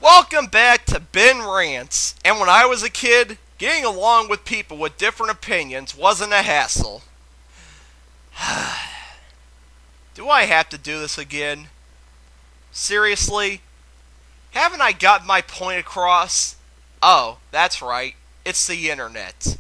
Welcome back to Rants. And when I was a kid, getting along with people with different opinions wasn't a hassle. Do I have to do this again? Seriously? Haven't I got my point across? Oh, that's right. It's the internet.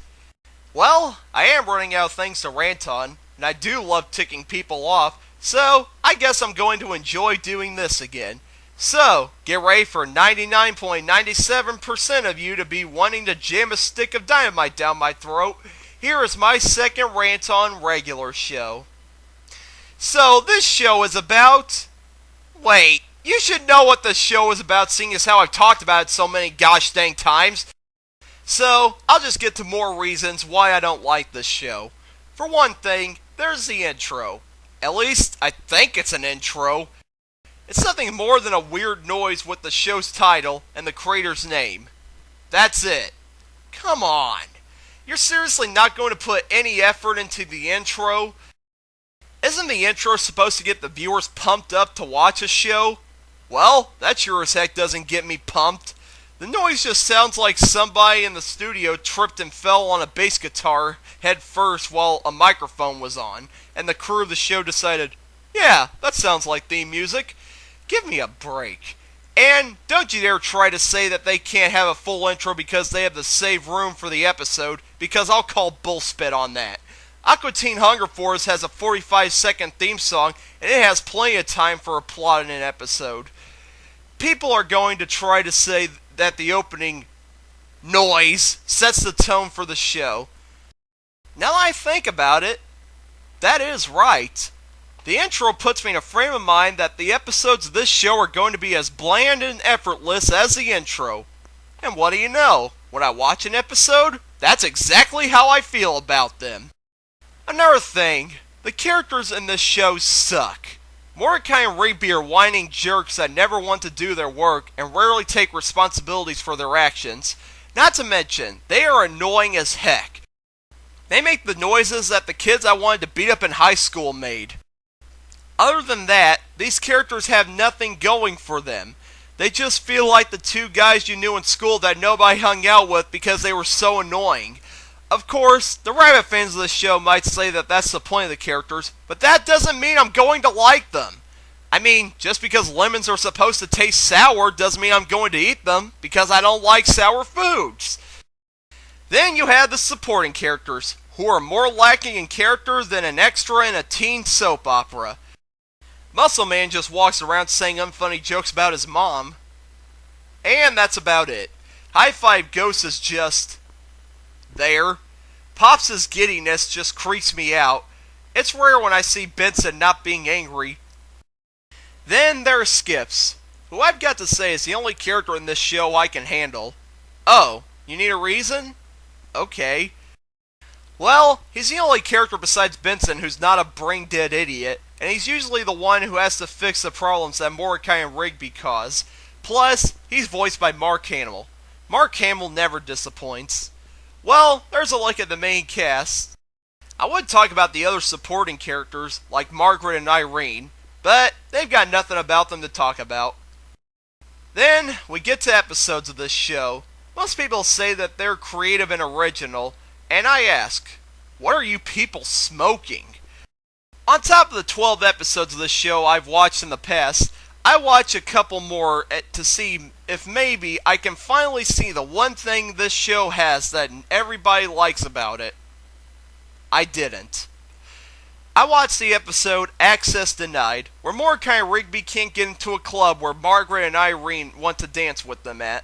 Well, I am running out of things to rant on, and I do love ticking people off, so I guess I'm going to enjoy doing this again. So, get ready for 99.97% of you to be wanting to jam a stick of dynamite down my throat. Here is my second rant on regular show. So, this show is about... Wait, you should know what this show is about, seeing as how I've talked about it so many gosh dang times. So, I'll just get to more reasons why I don't like this show. For one thing, there's the intro. At least, I think it's an intro. It's nothing more than a weird noise with the show's title and the creator's name. That's it. Come on. You're seriously not going to put any effort into the intro? Isn't the intro supposed to get the viewers pumped up to watch a show? Well, that sure as heck doesn't get me pumped. The noise just sounds like somebody in the studio tripped and fell on a bass guitar head first while a microphone was on, and the crew of the show decided, yeah, that sounds like theme music. Give me a break. And don't you dare try to say that they can't have a full intro because they have to save room for the episode, because I'll call bullspit on that. Aqua Teen Hunger Force has a 45-second theme song, and it has plenty of time for a plot in an episode. People are going to try to say that the opening noise sets the tone for the show. Now that I think about it, that is right. The intro puts me in a frame of mind that the episodes of this show are going to be as bland and effortless as the intro. And what do you know? When I watch an episode, that's exactly how I feel about them. Another thing, the characters in this show suck. Mordecai and Rigby are whining jerks that never want to do their work and rarely take responsibilities for their actions. Not to mention, they are annoying as heck. They make the noises that the kids I wanted to beat up in high school made. Other than that, these characters have nothing going for them. They just feel like the two guys you knew in school that nobody hung out with because they were so annoying. Of course, the rabbit fans of this show might say that that's the point of the characters, but that doesn't mean I'm going to like them. I mean, just because lemons are supposed to taste sour doesn't mean I'm going to eat them, because I don't like sour foods. Then you have the supporting characters, who are more lacking in character than an extra in a teen soap opera. Muscle Man just walks around saying unfunny jokes about his mom. And that's about it. High Five Ghost is just... there. Pops' giddiness just creeps me out. It's rare when I see Benson not being angry. Then there's Skips, who I've got to say is the only character in this show I can handle. Oh, you need a reason? Okay. Well, he's the only character besides Benson who's not a brain-dead idiot, and he's usually the one who has to fix the problems that Mordecai and Rigby cause. Plus, he's voiced by Mark Hamill. Mark Hamill never disappoints. Well, there's a look at the main cast. I would talk about the other supporting characters, like Margaret and Irene, but they've got nothing about them to talk about. Then, we get to episodes of this show. Most people say that they're creative and original, and I ask, what are you people smoking? On top of the 12 episodes of this show I've watched in the past, I watch a couple more to see if maybe I can finally see the one thing this show has that everybody likes about it. I didn't. I watched the episode Access Denied, where Mordecai and Rigby can't get into a club where Margaret and Irene want to dance with them at.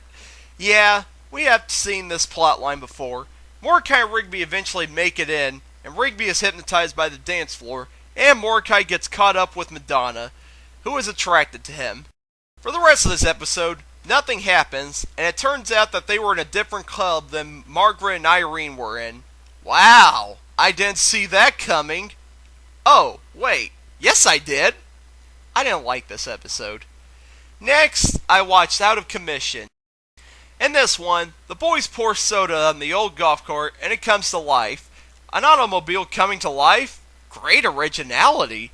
Yeah, we have seen this plotline before. Mordecai and Rigby eventually make it in, and Rigby is hypnotized by the dance floor, and Mordecai gets caught up with Madonna, who is attracted to him. For the rest of this episode, nothing happens, and it turns out that they were in a different club than Margaret and Irene were in. Wow, I didn't see that coming. Oh, wait, yes I did. I didn't like this episode. Next, I watched Out of Commission. In this one, the boys pour soda on the old golf cart and it comes to life. An automobile coming to life? Great originality.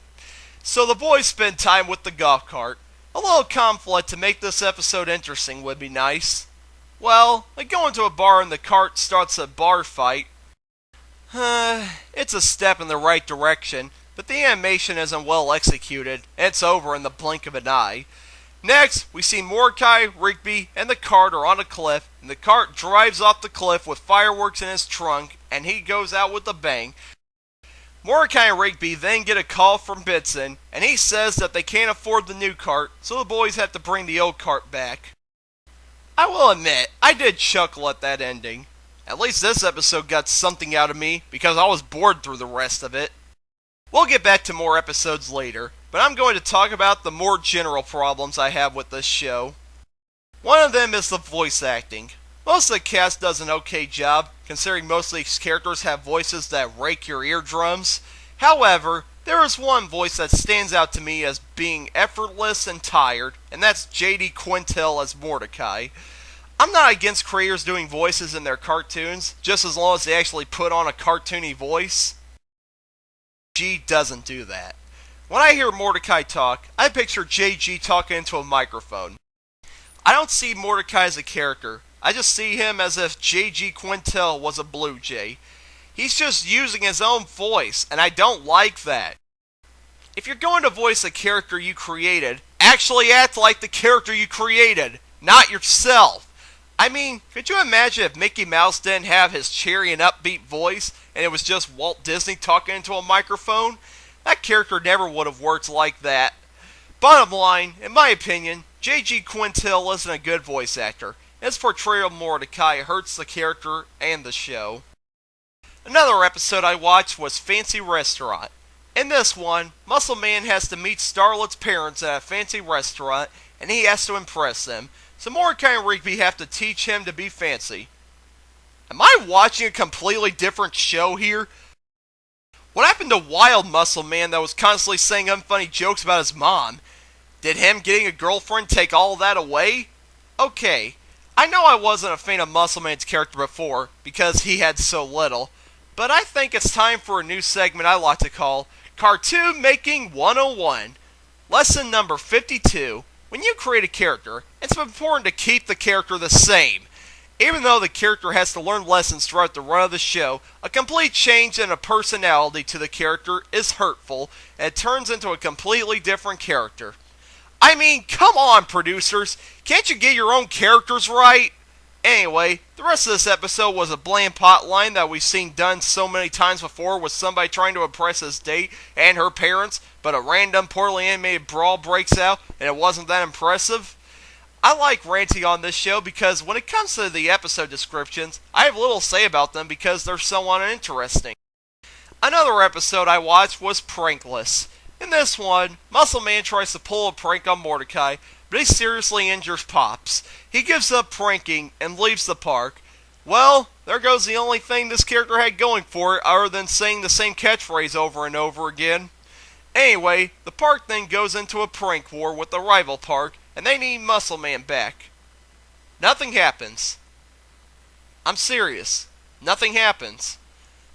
So the boys spend time with the golf cart. A little conflict to make this episode interesting would be nice. Well, like going to a bar and the cart starts a bar fight. It's a step in the right direction, but the animation isn't well executed, and it's over in the blink of an eye. Next, we see Mordecai, Rigby, and the cart are on a cliff, and the cart drives off the cliff with fireworks in his trunk, and he goes out with a bang. Mordecai and Rigby then get a call from Bitson, and he says that they can't afford the new cart, so the boys have to bring the old cart back. I will admit, I did chuckle at that ending. At least this episode got something out of me, because I was bored through the rest of it. We'll get back to more episodes later, but I'm going to talk about the more general problems I have with this show. One of them is the voice acting. Most of the cast does an okay job, considering most of these characters have voices that rake your eardrums. However, there is one voice that stands out to me as being effortless and tired, and that's J.D. Quintel as Mordecai. I'm not against creators doing voices in their cartoons, just as long as they actually put on a cartoony voice. G doesn't do that. When I hear Mordecai talk, I picture JG talking into a microphone. I don't see Mordecai as a character. I just see him as if J.G. Quintel was a Blue Jay. He's just using his own voice, and I don't like that. If you're going to voice a character you created, actually act like the character you created, not yourself. I mean, could you imagine if Mickey Mouse didn't have his cheery and upbeat voice, and it was just Walt Disney talking into a microphone? That character never would have worked like that. Bottom line, in my opinion, J.G. Quintel isn't a good voice actor. His portrayal of Mordecai hurts the character and the show. Another episode I watched was Fancy Restaurant. In this one, Muscle Man has to meet Starlet's parents at a fancy restaurant, and he has to impress them. So Mordecai and Rigby have to teach him to be fancy. Am I watching a completely different show here? What happened to Wild Muscle Man that was constantly saying unfunny jokes about his mom? Did him getting a girlfriend take all of that away? Okay, I know I wasn't a fan of Muscle Man's character before, because he had so little, but I think it's time for a new segment I like to call Cartoon Making 101. Lesson number 52. When you create a character, it's important to keep the character the same. Even though the character has to learn lessons throughout the run of the show, a complete change in a personality to the character is hurtful, and it turns into a completely different character. I mean, come on, producers! Can't you get your own characters right? Anyway, the rest of this episode was a bland plot line that we've seen done so many times before with somebody trying to impress his date and her parents, but a random poorly animated brawl breaks out and it wasn't that impressive. I like ranting on this show because when it comes to the episode descriptions, I have little to say about them because they're so uninteresting. Another episode I watched was Prankless. In this one, Muscle Man tries to pull a prank on Mordecai, but he seriously injures Pops. He gives up pranking and leaves the park. Well, there goes the only thing this character had going for it other than saying the same catchphrase over and over again. Anyway, the park then goes into a prank war with the rival park, and they need Muscle Man back. Nothing happens. I'm serious. Nothing happens.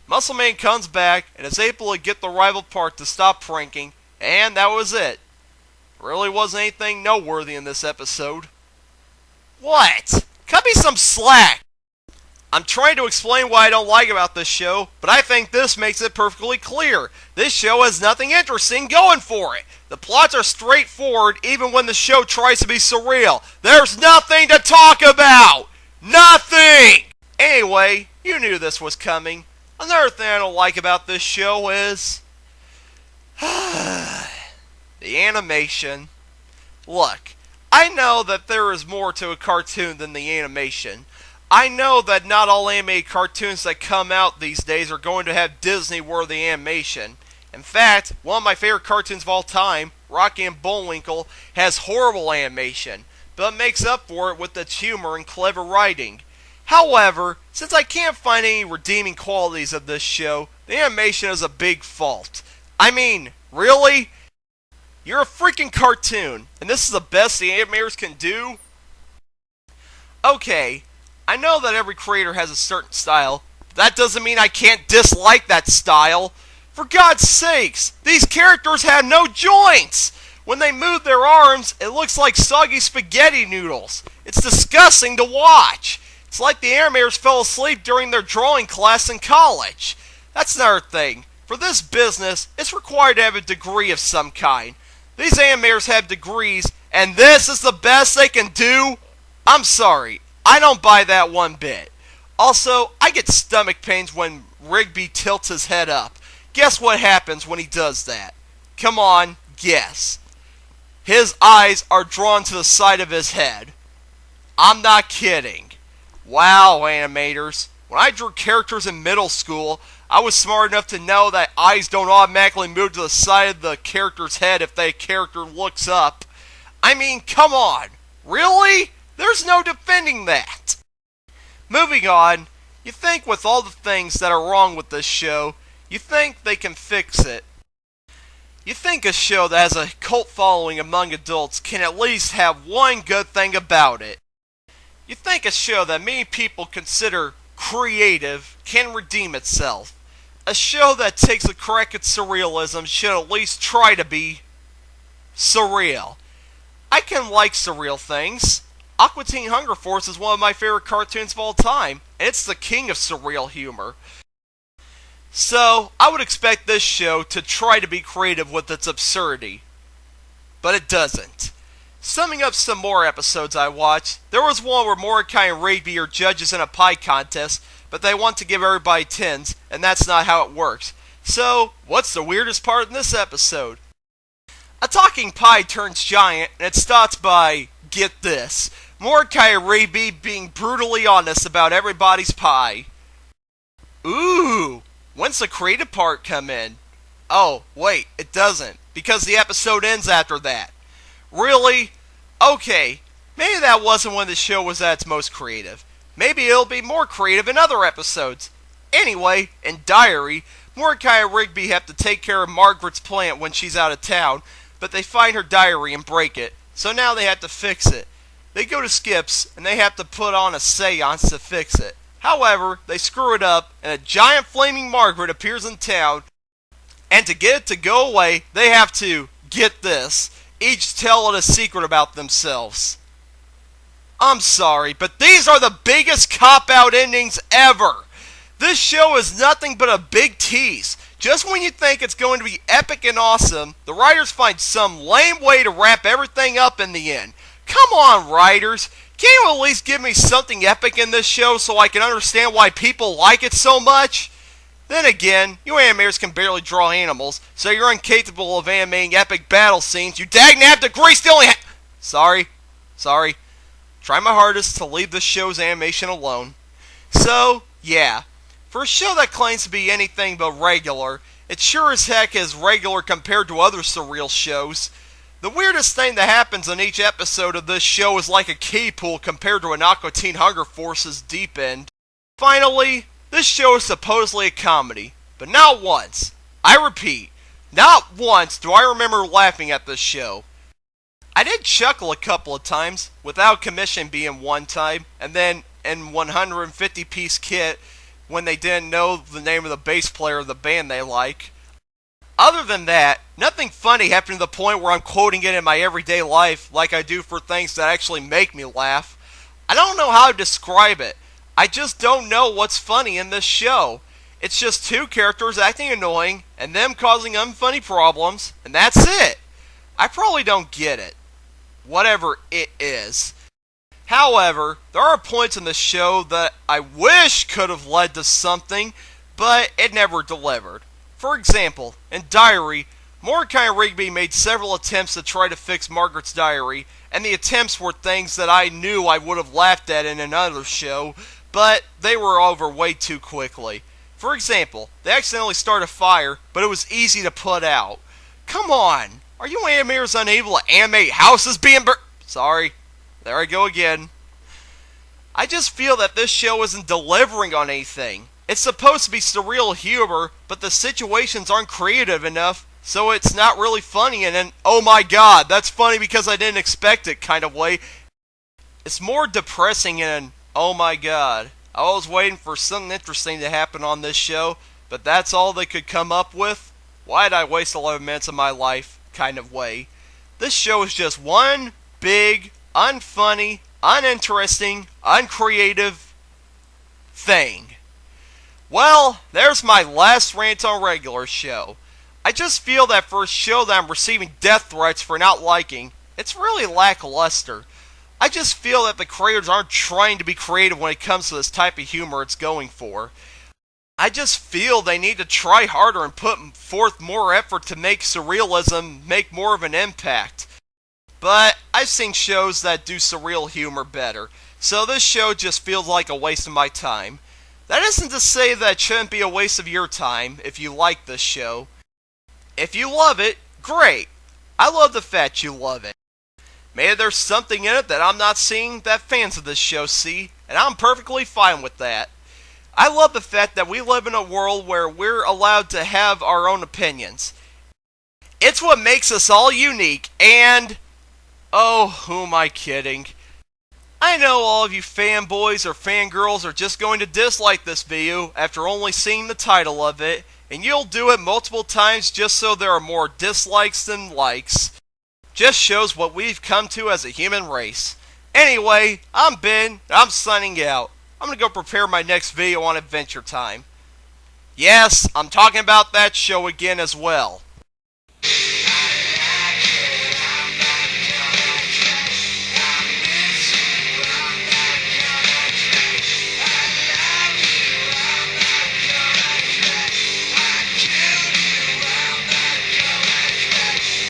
Muscle Man comes back and is able to get the rival park to stop pranking, and that was it. Really wasn't anything noteworthy in this episode. What? Cut me some slack! I'm trying to explain what I don't like about this show, but I think this makes it perfectly clear. This show has nothing interesting going for it. The plots are straightforward even when the show tries to be surreal. There's nothing to talk about! Nothing! Anyway, you knew this was coming. Another thing I don't like about this show is the animation. Look, I know that there is more to a cartoon than the animation. I know that not all animated cartoons that come out these days are going to have Disney-worthy animation. In fact, one of my favorite cartoons of all time, Rocky and Bullwinkle, has horrible animation, but makes up for it with its humor and clever writing. However, since I can't find any redeeming qualities of this show, the animation is a big fault. I mean, really? You're a freaking cartoon, and this is the best the animators can do? Okay, I know that every creator has a certain style, but that doesn't mean I can't dislike that style. For God's sakes, these characters have no joints! When they move their arms, it looks like soggy spaghetti noodles. It's disgusting to watch. It's like the animators fell asleep during their drawing class in college. That's another thing. For this business, it's required to have a degree of some kind. These animators have degrees, and this is the best they can do? I'm sorry, I don't buy that one bit. Also, I get stomach pains when Rigby tilts his head up. Guess what happens when he does that? Come on, guess. His eyes are drawn to the side of his head. I'm not kidding. Wow, animators. When I drew characters in middle school, I was smart enough to know that eyes don't automatically move to the side of the character's head if the character looks up. I mean, come on. Really? There's no defending that. Moving on, you think with all the things that are wrong with this show, you think they can fix it. You think a show that has a cult following among adults can at least have one good thing about it. You think a show that many people consider creative can redeem itself. A show that takes a crack at surrealism should at least try to be surreal. I can like surreal things. Aqua Teen Hunger Force is one of my favorite cartoons of all time, and it's the king of surreal humor. So, I would expect this show to try to be creative with its absurdity. But it doesn't. Summing up some more episodes I watched, there was one where Mordecai and Rigby are judges in a pie contest, but they want to give everybody 10s, and that's not how it works. So, what's the weirdest part in this episode? A talking pie turns giant, and it starts by, get this, Mordecai and Rigby being brutally honest about everybody's pie. Ooh, when's the creative part come in? Oh, wait, it doesn't, because the episode ends after that. Really? Okay, maybe that wasn't when the show was at its most creative. Maybe it'll be more creative in other episodes. Anyway, in Diary, Mordecai and Rigby have to take care of Margaret's plant when she's out of town, but they find her diary and break it, so now they have to fix it. They go to Skip's, and they have to put on a seance to fix it. However, they screw it up, and a giant flaming Margaret appears in town, and to get it to go away, they have to, get this, each tell it a secret about themselves. I'm sorry, but these are the biggest cop-out endings ever! This show is nothing but a big tease. Just when you think it's going to be epic and awesome, the writers find some lame way to wrap everything up in the end. Come on, writers! Can you at least give me something epic in this show so I can understand why people like it so much? Then again, you animators can barely draw animals, so you're incapable of animating epic battle scenes. You dag-nabbed degree stealing Sorry. Try my hardest to leave this show's animation alone. So, yeah. For a show that claims to be anything but regular, it sure as heck is regular compared to other surreal shows. The weirdest thing that happens in each episode of this show is like a kiddie pool compared to an Aqua Teen Hunger Force's deep end. Finally, this show is supposedly a comedy, but not once. I repeat, not once do I remember laughing at this show. I did chuckle a couple of times, without commission being one time, and then in 150-piece kit when they didn't know the name of the bass player of the band they like. Other than that, nothing funny happened to the point where I'm quoting it in my everyday life like I do for things that actually make me laugh. I don't know how to describe it. I just don't know what's funny in this show. It's just two characters acting annoying and them causing unfunny problems, and that's it. I probably don't get it. Whatever it is. However, there are points in the show that I wish could have led to something, but it never delivered. For example, in Diary, Mordecai and Rigby made several attempts to try to fix Margaret's diary, and the attempts were things that I knew I would have laughed at in another show, but they were over way too quickly. For example, they accidentally started a fire, but it was easy to put out. Come on! Are you animators unable to animate houses being Sorry. There I go again. I just feel that this show isn't delivering on anything. It's supposed to be surreal humor, but the situations aren't creative enough, so it's not really funny in an, oh my god, that's funny because I didn't expect it kind of way. It's more depressing in an, oh my god, I was waiting for something interesting to happen on this show, but that's all they could come up with? Why'd I waste 11 minutes of my life kind of way. This show is just one big, unfunny, uninteresting, uncreative thing. Well, there's my last rant on regular show. I just feel that for a show that I'm receiving death threats for not liking, it's really lackluster. I just feel that the creators aren't trying to be creative when it comes to this type of humor it's going for. I just feel they need to try harder and put forth more effort to make surrealism make more of an impact. But I've seen shows that do surreal humor better, so this show just feels like a waste of my time. That isn't to say that it shouldn't be a waste of your time if you like this show. If you love it, great. I love the fact you love it. Maybe there's something in it that I'm not seeing that fans of this show see, and I'm perfectly fine with that. I love the fact that we live in a world where we're allowed to have our own opinions. It's what makes us all unique, and... oh, who am I kidding? I know all of you fanboys or fangirls are just going to dislike this video after only seeing the title of it, and you'll do it multiple times just so there are more dislikes than likes. Just shows what we've come to as a human race. Anyway, I'm Ben, and I'm signing out. I'm gonna go prepare my next video on Adventure Time. Yes, I'm talking about that show again as well.